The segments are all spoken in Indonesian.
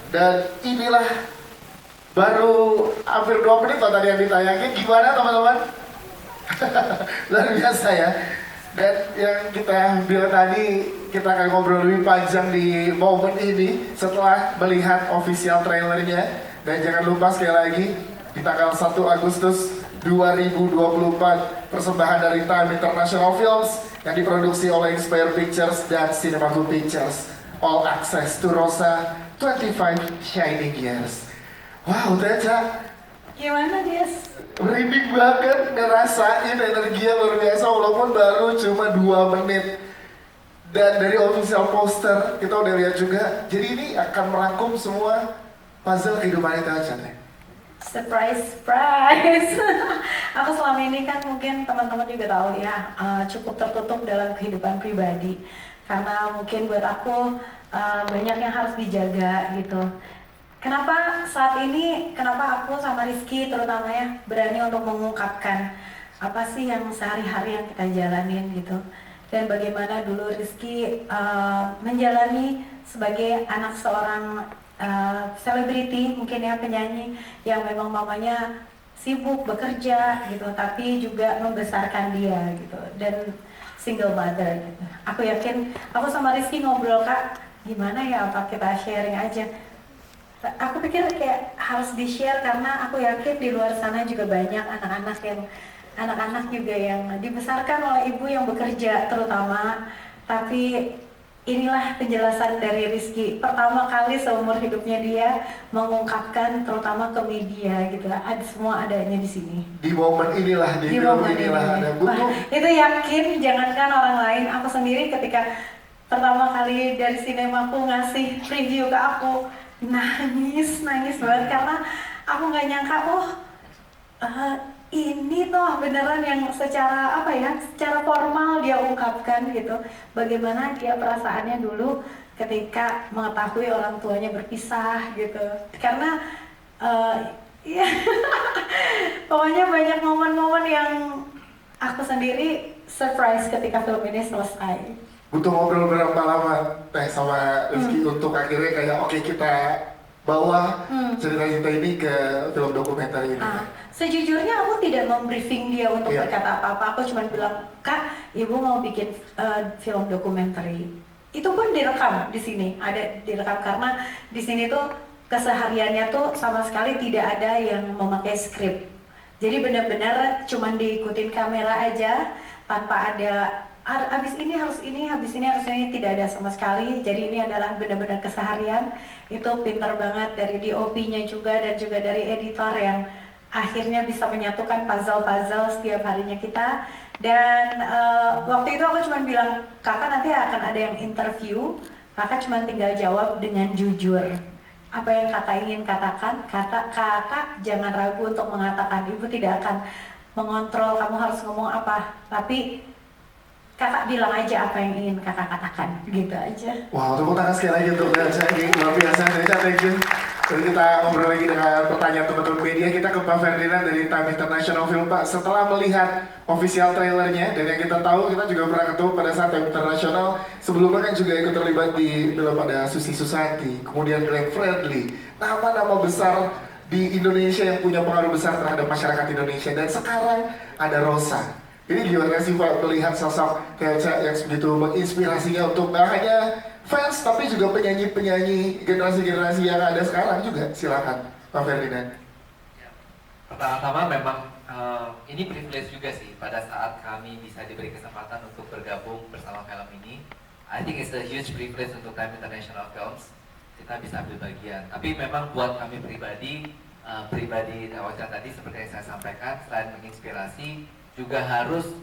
Dan inilah baru hampir 2 menit loh tadi yang ditayangin. Gimana teman-teman? Luar biasa ya. Dan yang kita bilang tadi, kita akan ngobrol lebih panjang di momen ini setelah melihat official trailernya. Dan jangan lupa sekali lagi, di tanggal 1 Agustus 2024, persembahan dari Time International Films yang diproduksi oleh Inspire Pictures dan Cinemago Pictures. All access to Rosa 25 Shining Years. Wow, Teca, Gimana, Des? merinding banget ngerasain energinya luar biasa walaupun baru cuma 2 menit. Dan dari official poster kita udah lihat juga, jadi ini akan merangkum semua puzzle kehidupan Teca. Surprise, surprise. Aku selama ini kan mungkin teman-teman juga tahu ya, cukup tertutup dalam kehidupan pribadi. Karena mungkin buat aku banyak yang harus dijaga gitu. Kenapa saat ini, kenapa aku sama Rizky terutama ya berani untuk mengungkapkan apa sih yang sehari-hari yang kita jalanin gitu. Dan bagaimana dulu Rizky menjalani sebagai anak seorang selebriti, mungkin ya penyanyi yang memang mamanya sibuk bekerja gitu, tapi juga membesarkan dia gitu, dan single mother gitu. Aku yakin, aku sama Rizky ngobrol, Kak, gimana ya, apa kita sharing aja. Aku pikir kayak harus di-share karena aku yakin di luar sana juga banyak anak-anak juga yang dibesarkan oleh ibu yang bekerja terutama, tapi inilah penjelasan dari Rizky. Pertama kali seumur hidupnya dia mengungkapkan terutama ke media gitu. Ada semua adanya di sini. Di momen inilah, di film inilah ada butuh. Wah, itu yakin, jangankan orang lain, aku sendiri ketika pertama kali dari sinemaku ngasih preview ke aku, nangis banget karena aku nggak nyangka, ini toh beneran yang secara apa ya, secara formal dia ungkapkan gitu, bagaimana dia perasaannya dulu ketika mengetahui orang tuanya berpisah gitu. Karena ya pokoknya banyak momen-momen yang aku sendiri surprise ketika film ini selesai. Butuh ngobrol berapa lama Teh sama Rizky untuk akhirnya kayak oke, kita bawa cerita-cerita ini ke film dokumenter ini. Sejujurnya aku tidak membriefing dia untuk berkata apa-apa. Aku cuma bilang, Kak, ibu mau bikin film dokumenter. Itu pun direkam di sini, ada direkam karena di sini tuh kesehariannya tuh sama sekali tidak ada yang memakai skrip. Jadi benar-benar cuma diikutin kamera aja tanpa ada habis ini harus ini, habis ini harus ini, tidak ada sama sekali. Jadi ini adalah benar-benar keseharian. Itu pintar banget dari DOP-nya juga dan juga dari editor yang akhirnya bisa menyatukan puzzle-puzzle setiap harinya kita. Dan waktu itu aku cuma bilang, kakak nanti akan ada yang interview, kakak cuma tinggal jawab dengan jujur. Apa yang kakak ingin katakan, kakak jangan ragu untuk mengatakan. Ibu tidak akan mengontrol kamu harus ngomong apa, tapi kakak bilang aja apa yang ingin kakak katakan, gitu aja. Wow, tepuk tangan sekali lagi untuk Teca, ini luar biasa. Teca, thank you. Jadi kita ngobrol lagi dengan pertanyaan teman-teman media. Kita ke Pak Ferdinand dari Time International Film. Pak, setelah melihat official trailernya, dan yang kita tahu, kita juga pernah ketemu pada saat Time International, sebelumnya kan juga ikut terlibat di film pada Susi Susanti, kemudian Glenn Fredly, nama-nama besar di Indonesia yang punya pengaruh besar terhadap masyarakat Indonesia. Dan sekarang ada Rosa. Ini gimana sih Pak melihat sosok Teca yang begitu menginspirasinya untuk nggak hanya fans tapi juga penyanyi-penyanyi generasi-generasi yang ada sekarang juga? Silakan Pak Ferdinand. Ya, pertama-tama memang ini privilege juga sih pada saat kami bisa diberi kesempatan untuk bergabung bersama film ini. I think it's a huge privilege untuk Time International Films, kita bisa ambil bagian. Tapi memang buat kami pribadi Teca tadi seperti yang saya sampaikan, selain menginspirasi, juga harus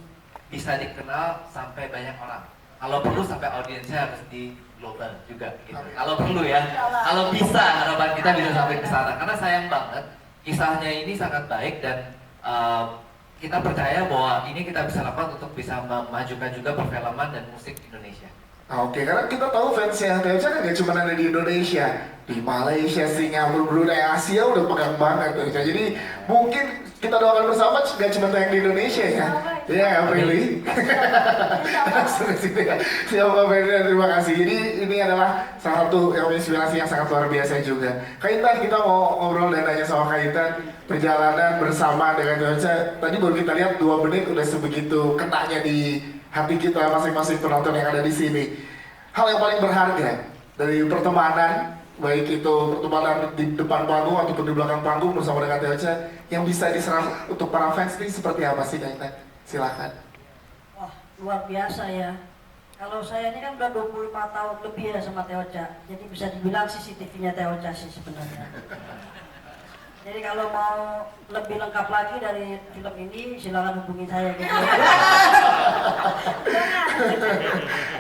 bisa dikenal sampai banyak orang. Kalau perlu sampai audiensnya harus di global juga gitu. Kalau perlu ya, kalau bisa harapan kita bisa sampai ke sana. Karena sayang banget kisahnya ini sangat baik dan kita percaya bahwa ini kita bisa lakukan untuk bisa memajukan juga perfilman dan musik Indonesia. Oke, karena kita tahu fansnya Teca kan gak cuma ada di Indonesia, di Malaysia, Singapura, Brunei, Asia udah pegang banget Teca. Jadi mungkin kita doakan bersama gak cuma tayang di Indonesia ya. Iya, Kak Prilly. Langsung ke sini ya. Siap Kak Prilly, terima kasih. Ini adalah salah satu yang inspirasi yang sangat luar biasa juga. Kak Intan, kita mau ngobrol dan nanya sama Kak Intan perjalanan bersama dengan Teocha. Tadi baru kita lihat 2 menit udah sebegitu kenanya di hati kita masing-masing penonton yang ada di sini. Hal yang paling berharga dari pertemanan, baik itu pertemanan di depan panggung ataupun di belakang panggung bersama dengan Teocha, yang bisa diserap untuk para fans ini seperti apa sih Kak Intan? Silakan. Wah, luar biasa ya. Kalau saya ini kan udah 25 tahun lebih ya sama Teocha. Jadi bisa dibilang CCTV-nya Teocha sih sebenarnya. Jadi kalau mau lebih lengkap lagi dari film ini, silakan hubungi saya gitu.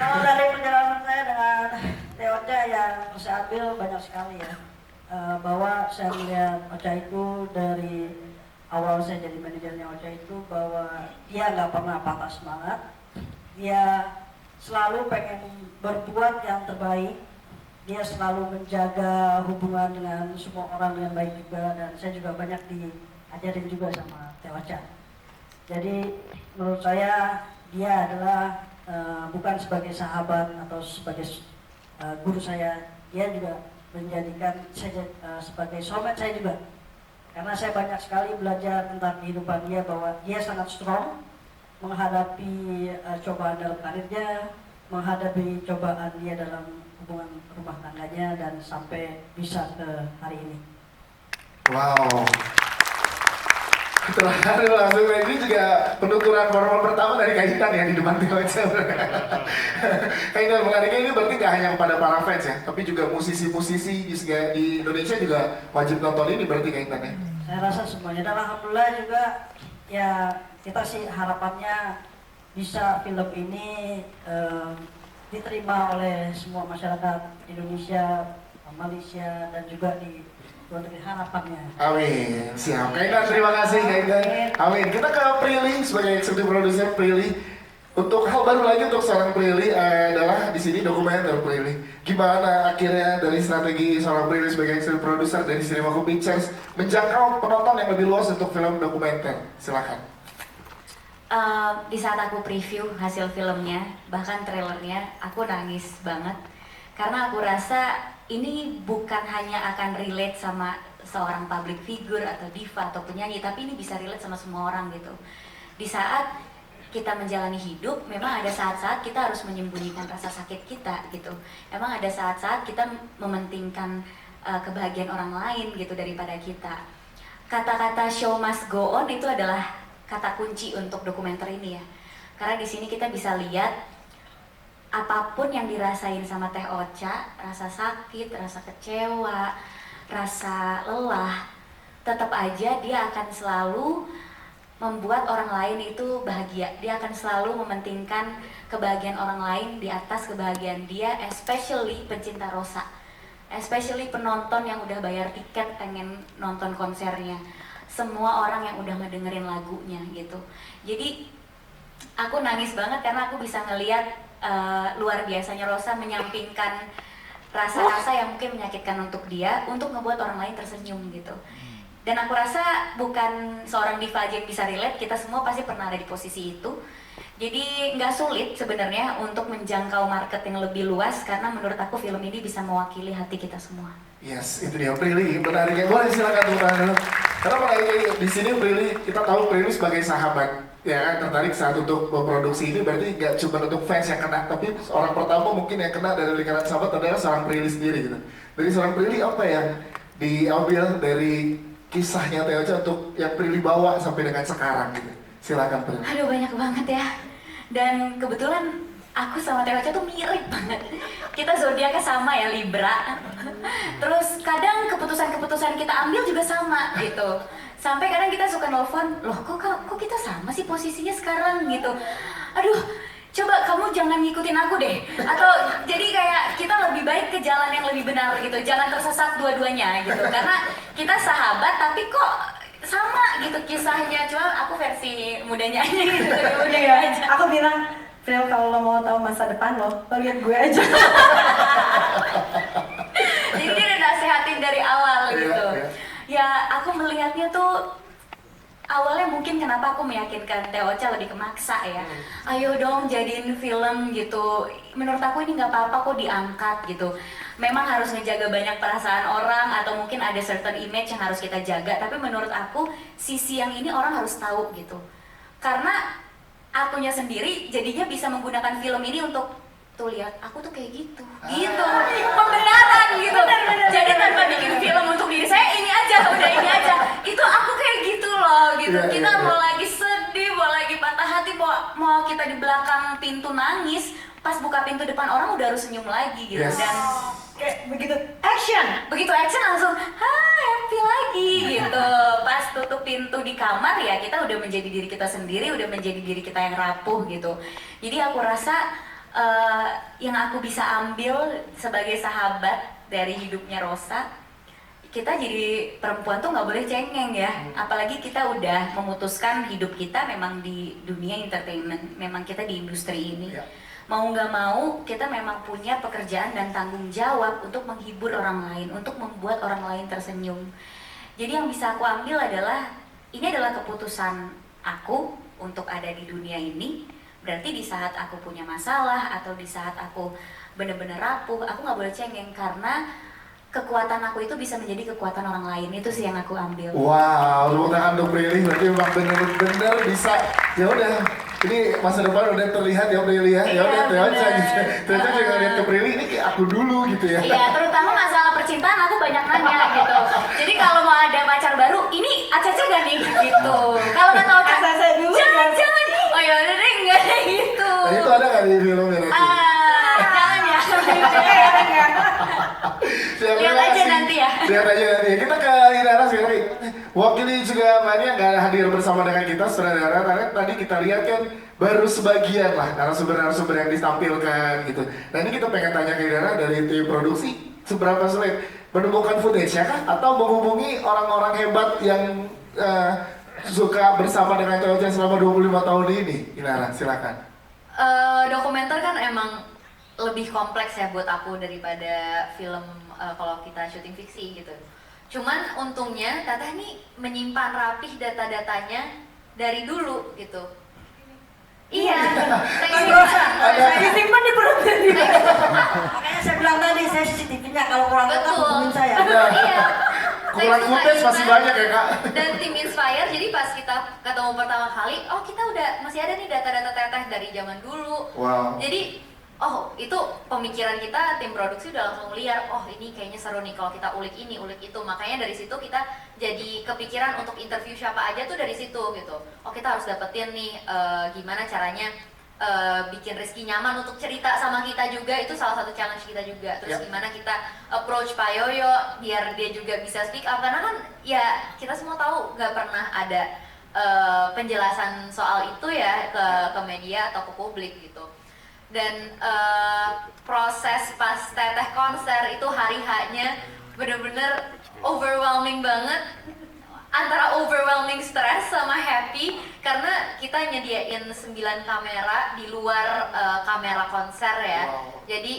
Kalau dari perjalanan saya dengan Teocha yang saya ambil banyak sekali ya. Bahwa saya melihat Ocha itu dari awal saya jadi manajernya Ocha itu bahwa dia nggak pernah patah semangat. Dia selalu pengen berbuat yang terbaik. Dia selalu menjaga hubungan dengan semua orang dengan baik juga, dan saya juga banyak diajarin juga sama Teocha. Jadi menurut saya dia adalah bukan sebagai sahabat atau sebagai guru saya, dia juga menjadikan saya sebagai soulmate saya juga. Karena saya banyak sekali belajar tentang kehidupan dia, bahwa dia sangat strong menghadapi cobaan dalam karirnya, menghadapi cobaan dia dalam hubungan rumah tangganya, dan sampai bisa ke hari ini. Wow. Terakhir langsung ini juga penuturan formal pertama dari Kak Intan ya di depan Teocha. Kak Intan, menariknya ini berarti gak hanya kepada para fans ya, tapi juga musisi-musisi di Indonesia juga wajib nonton ini berarti Kak Intan ya? Saya rasa semuanya, dan alhamdulillah juga ya kita sih harapannya bisa film ini diterima oleh semua masyarakat Indonesia, Malaysia, dan juga di luar negeri, harapannya. Amin, siap. Kak Intan, terima kasih Kak Intan. Amin. Kita ke Prilly sebagai eksekutif produser. Prilly, untuk hal baru lagi untuk seorang Prilly adalah di sini dokumenter Prilly. Gimana akhirnya dari strategi seorang Prilly sebagai eksekutif produser dari Cinemaku Pictures menjangkau penonton yang lebih luas untuk film dokumenter? Silakan. Di saat aku preview hasil filmnya, bahkan trailernya, aku nangis banget karena aku rasa ini bukan hanya akan relate sama seorang public figure atau diva atau penyanyi, tapi ini bisa relate sama semua orang gitu. Di saat kita menjalani hidup, memang ada saat-saat kita harus menyembunyikan rasa sakit kita gitu. Emang ada saat-saat kita mementingkan kebahagiaan orang lain gitu daripada kita. Kata-kata show must go on itu adalah kata kunci untuk dokumenter ini ya. Karena di sini kita bisa lihat apapun yang dirasain sama Teh Ocha, rasa sakit, rasa kecewa, rasa lelah, tetap aja dia akan selalu membuat orang lain itu bahagia. Dia akan selalu mementingkan kebahagiaan orang lain di atas kebahagiaan dia, especially pencinta Rosa, especially penonton yang udah bayar tiket pengen nonton konsernya, semua orang yang udah ngedengerin lagunya gitu. Jadi aku nangis banget karena aku bisa ngelihat luar biasanya Rosa menyampingkan rasa-rasa yang mungkin menyakitkan untuk dia untuk ngebuat orang lain tersenyum gitu. Dan aku rasa bukan seorang diva aja yang bisa relate, kita semua pasti pernah ada di posisi itu. Jadi nggak sulit sebenarnya untuk menjangkau market yang lebih luas, karena menurut aku film ini bisa mewakili hati kita semua. Yes, itu dia Prilly. Menariknya, boleh silakan tepuk tangan dulu. Karena menariknya di sini Prilly, kita tahu Prilly sebagai sahabat, ya kan, tertarik saat untuk memproduksi ini berarti nggak cuma untuk fans yang kena, tapi orang pertama mungkin yang kena dari lingkaran sahabat adalah seorang Prilly sendiri gitu. Dari seorang Prilly apa yang diambil dari kisahnya Teocha untuk yang Prilly bawa sampai dengan sekarang gitu? Silakan Prilly. Aduh, banyak banget ya. Dan kebetulan aku sama Teocha tuh mirip banget. Kita zodiaknya sama ya, Libra. Terus kadang keputusan-keputusan kita ambil juga sama gitu. Sampai kadang kita suka nelfon, loh kok kita sama sih posisinya sekarang gitu. Aduh, coba kamu jangan ngikutin aku deh. Atau jadi kayak kita lebih baik ke jalan yang lebih benar gitu. Jangan tersesat dua-duanya gitu. Karena kita sahabat tapi kok sama gitu kisahnya. Cuma aku versi mudanya aja gitu. Mudanya aja. Aku bilang, Fril, kalau lo mau tahu masa depan lo lihat gue aja. Jadi dia udah nasehatin dari awal gitu. Iya. Ya aku melihatnya tuh awalnya mungkin kenapa aku meyakinkan Teh Ocha lebih kemaksa ya. Ayo dong jadiin film gitu. Menurut aku ini nggak apa-apa kok diangkat gitu. Memang harus ngejaga banyak perasaan orang atau mungkin ada certain image yang harus kita jaga. Tapi menurut aku sisi yang ini orang harus tahu gitu. Karena akunya sendiri jadinya bisa menggunakan film ini untuk tuh lihat aku tuh kayak gitu pembenaran gitu. Jadi tanpa bikin film untuk diri saya ini aja udah ini aja itu aku kayak gitu loh gitu. Iya, Kita iya, mau iya. lagi sedih, mau lagi patah hati, mau kita di belakang pintu nangis, pas buka pintu depan orang udah harus senyum lagi gitu. Yes. Dan Kayak begitu action. begitu action langsung happy lagi gitu. Pas tutup pintu di kamar ya kita udah menjadi diri kita sendiri, udah menjadi diri kita yang rapuh gitu. Jadi aku rasa yang aku bisa ambil sebagai sahabat dari hidupnya Rosa, kita jadi perempuan tuh nggak boleh cengeng ya. Apalagi kita udah memutuskan hidup kita memang di dunia entertainment, memang kita di industri ini. Ya. Mau nggak mau kita memang punya pekerjaan dan tanggung jawab untuk menghibur orang lain, untuk membuat orang lain tersenyum. Jadi yang bisa aku ambil adalah ini adalah keputusan aku untuk ada di dunia ini. Berarti di saat aku punya masalah atau di saat aku benar-benar rapuh, aku nggak boleh cengeng karena kekuatan aku itu bisa menjadi kekuatan orang lain. Itu sih yang aku ambil. Wow, tepuk tangan untuk Prilly, berarti memang bener-bener bisa. Ya udah, ini masa depan udah terlihat ya Prilly ya. Ya udah, Teh Ocha gitu. Teh Ocha juga lihat ke Prilly ini kayak aku dulu gitu ya. Iya, terutama masalah percintaan aku banyak nanya gitu. Jadi kalau mau ada pacar baru, ini Acaca gak nih gitu. Kalau nggak tahu Acaca dulu, jangan ya. jangan. Oh ya udah deh, enggak gitu. Nah itu ada nggak di filmnya nanti? Jangan ya. Siapa Lihat aja kasih? nanti ya. Lihat aja nanti. Kita ke Inara sekarang. Wakili juga Mania nggak hadir bersama dengan kita, saudara. Karena tadi kita lihat kan baru sebagian lah narasumber-narasumber yang ditampilkan gitu. Nah ini kita pengen tanya ke Inara dari tim produksi, seberapa sulit menemukan footage ya kah? Atau menghubungi orang-orang hebat yang suka bersama dengan Teh Ocha selama 25 tahun ini? Inara, silakan. Dokumenter kan emang lebih kompleks ya buat aku daripada film kalau kita syuting fiksi gitu. Cuman untungnya Teteh nih menyimpan rapih data-datanya dari dulu gitu. Iya, Disimpan di perut tadi. Makanya saya bilang tadi, saya CCTV-nya kalau kurang tetap betul. hubungin saya. Iya. Kurang Saya footage suka masih Iman banyak ya kak? Dan tim Inspire, jadi pas kita ketemu pertama kali, oh kita udah masih ada nih data-data Teteh dari zaman dulu. Wow. Jadi, oh itu pemikiran kita, tim produksi udah langsung liar, oh ini kayaknya seru nih kalau kita ulik ini, ulik itu. Makanya dari situ kita jadi kepikiran untuk interview siapa aja tuh dari situ gitu. Oh kita harus dapetin nih gimana caranya bikin Rizky nyaman untuk cerita sama kita juga, itu salah satu challenge kita juga. Terus gimana kita approach Pak Yoyo biar dia juga bisa speak up, karena kan ya kita semua tahu nggak pernah ada penjelasan soal itu ya ke media atau ke publik gitu. Dan proses pas Teteh konser itu hari H-nya bener-bener overwhelming banget, antara overwhelming stress sama happy karena kita nyediain 9 kamera di luar kamera konser ya. Wow. Jadi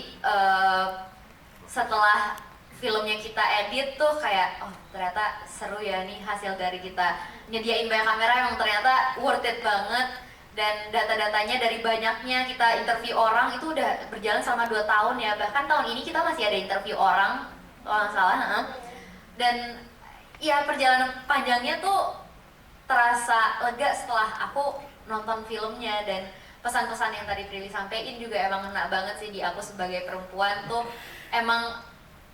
setelah filmnya kita edit tuh kayak oh ternyata seru ya nih hasil dari kita nyediain banyak kamera yang ternyata worth it banget. Dan data-datanya dari banyaknya kita interview orang itu udah berjalan selama 2 tahun ya. Bahkan tahun ini kita masih ada interview orang kalau nggak salah. Dan ya perjalanan panjangnya tuh terasa lega setelah aku nonton filmnya. Dan pesan-pesan yang tadi Prilly sampein juga emang ngena banget sih di aku sebagai perempuan tuh. Emang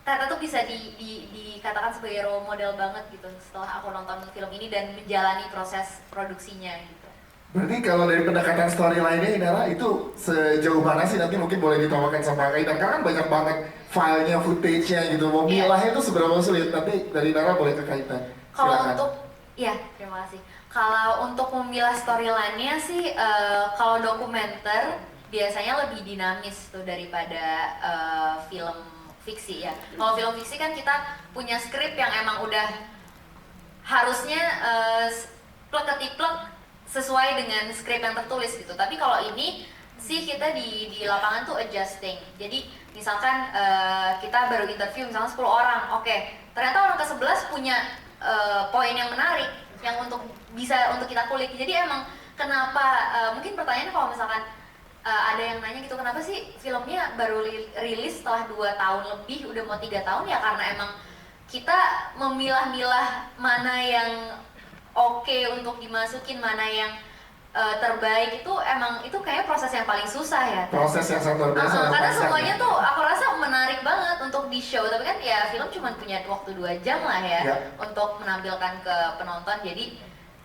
Tata tuh bisa dikatakan sebagai role model banget gitu setelah aku nonton film ini dan menjalani proses produksinya gitu. Berarti kalau dari pendekatan storyline-nya Inara itu sejauh mana sih nanti mungkin boleh ditambahkan sama Kak Inara? Karena kan banyak banget filenya, footage-nya gitu. Mau milahnya itu seberapa sulit? Nanti dari Inara boleh ke Kak Inara. Kalau Silakan. untuk, ya terima kasih. Kalau untuk memilah storyline-nya sih, kalau dokumenter biasanya lebih dinamis tuh daripada film fiksi ya. Kalau film fiksi kan kita punya skrip yang emang udah harusnya plek-ketiplek sesuai dengan skrip yang tertulis gitu. Tapi kalau ini sih kita di lapangan tuh adjusting. Jadi misalkan kita baru interview misalnya 10 orang, oke, ternyata orang ke-11 punya poin yang menarik. yang bisa untuk kita kulik. Jadi emang kenapa mungkin pertanyaannya kalau misalkan ada yang nanya gitu, kenapa sih filmnya baru rilis setelah 2 tahun lebih, udah mau 3 tahun, ya karena emang kita memilah-milah mana yang oke untuk dimasukin, mana yang terbaik, itu kayak proses yang paling susah ya. Proses yang sangat luar biasa. Karena panjang, semuanya ya. tuh aku rasa menarik banget untuk di show, tapi kan ya film cuma punya waktu 2 jam lah ya, untuk menampilkan ke penonton, jadi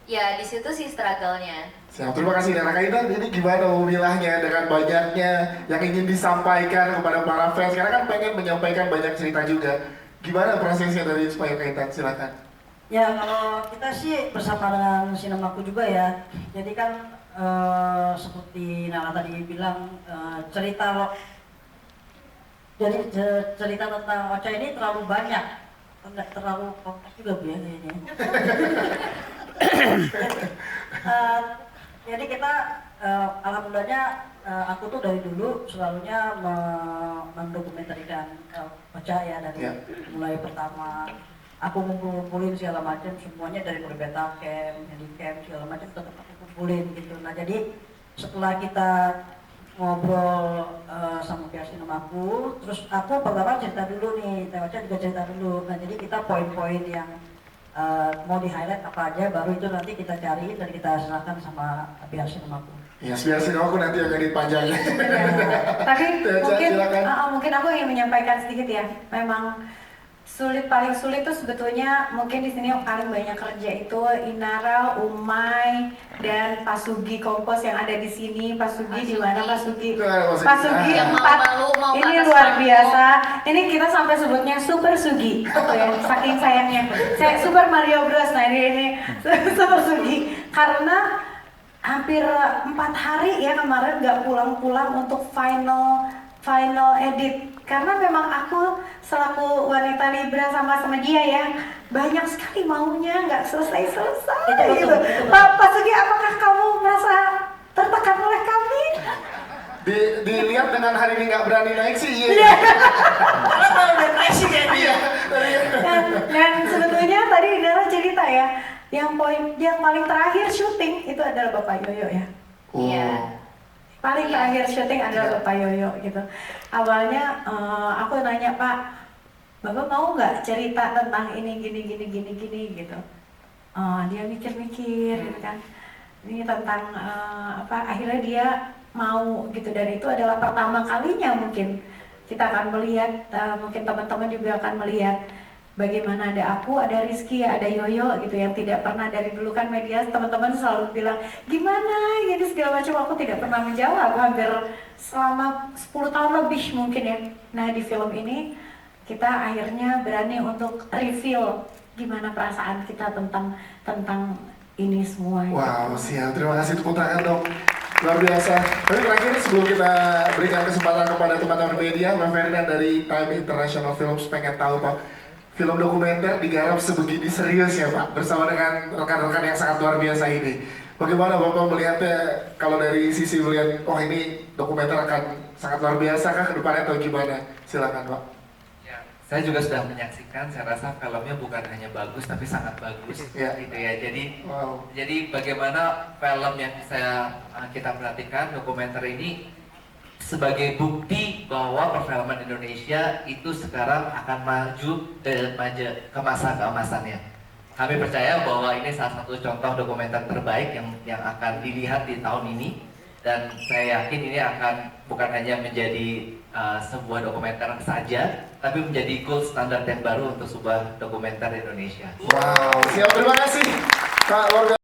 ya di situ sih struggle-nya. Siap, terima kasih Nara. Kak Intan, ini gimana memilahnya dengan banyaknya yang ingin disampaikan kepada para fans? Karena kan pengen menyampaikan banyak cerita juga. Gimana prosesnya dari supaya Kak Intan? Silakan. Ya kalau kita sih bersama dengan Sinemaku juga ya. Jadi kan seperti Nala tadi bilang cerita tentang Ocha ini terlalu banyak, enggak terlalu kompleks juga Bu ya kayaknya. Jadi kita alhamdulillahnya aku tuh dari dulu selalunya mendokumentarikan Ocha ya, dari mulai pertama aku ngumpulin segala macam semuanya, dari beta camp, handycam segala macam tetap aku kumpulin gitu. Nah jadi setelah kita ngobrol sama pihak Sinemaku, terus aku pertama cerita dulu nih, Teh Ocha juga cerita dulu. Nah jadi kita poin-poin yang mau di highlight apa aja, baru itu nanti kita cari dan kita serahkan sama pihak Sinemaku. Ya, biar Sinemaku nanti yang edit panjangnya. Tapi Silakan. mungkin aku ingin menyampaikan sedikit ya. Memang paling sulit tuh sebetulnya mungkin di sini yang paling banyak kerja itu Inara, Umay, dan Pak Sugi Kompos yang ada di sini. Pak Sugi di mana Pak Sugi? Pak Sugi Yang 4. malu-malu mau Ini pakai luar sepatu. biasa. Ini kita sampai sebutnya Super Sugi, gitu ya, saking sayangnya. Saya Super Mario Bros. Nah ini Super Sugi karena hampir 4 hari ya kemarin nggak pulang-pulang untuk final edit, karena memang aku selaku wanita Libra sama dia ya banyak sekali maunya, nggak selesai gitu. Pak Sugi, apakah kamu merasa tertekan oleh kami? Dilihat dengan hari ini nggak berani naik sih, iya. Karena kalau depresi kayak dia. Dan sebetulnya tadi Dara cerita ya, yang paling terakhir syuting itu adalah Bapak Yoyo ya. Iya. Paling terakhir syuting adalah Bapak Yoyo gitu. Awalnya aku nanya, Pak, Bapak mau nggak cerita tentang ini gini gitu. Dia mikir-mikir gitu kan. Ini tentang akhirnya dia mau gitu, dan itu adalah pertama kalinya mungkin kita akan melihat, mungkin teman-teman juga akan melihat bagaimana ada aku, ada Rizky, ada Yoyo gitu yang tidak pernah, dari dulu kan media teman-teman selalu bilang gimana gitu segala macam, aku tidak pernah menjawab hampir selama 10 tahun lebih mungkin ya. Nah di film ini kita akhirnya berani untuk reveal gimana perasaan kita tentang ini semua. Wow, siap. Terima kasih, tepuk tangan dong. Luar biasa. Tapi terakhir sebelum kita berikan kesempatan kepada teman-teman media, Mbak Ferdinand dari Time International Films pengen tahu Pak, film dokumenter digarap sebegini serius ya Pak, bersama dengan rekan-rekan yang sangat luar biasa ini. Bagaimana Bapak melihatnya, kalau dari sisi melihat, oh ini dokumenter akan sangat luar biasa kah ke depannya atau gimana? Silakan Pak. Ya, saya juga sudah menyaksikan, saya rasa filmnya bukan hanya bagus tapi sangat bagus Ya. gitu ya. Wow. Jadi bagaimana film yang kita perhatikan, dokumenter ini sebagai bukti bahwa perfilman Indonesia itu sekarang akan maju ke masa keemasannya. Kami percaya bahwa ini salah satu contoh dokumenter terbaik yang akan dilihat di tahun ini, dan saya yakin ini akan bukan hanya menjadi sebuah dokumenter saja, tapi menjadi gold standard yang baru untuk sebuah dokumenter Indonesia. Wow, siap, terima kasih Pak.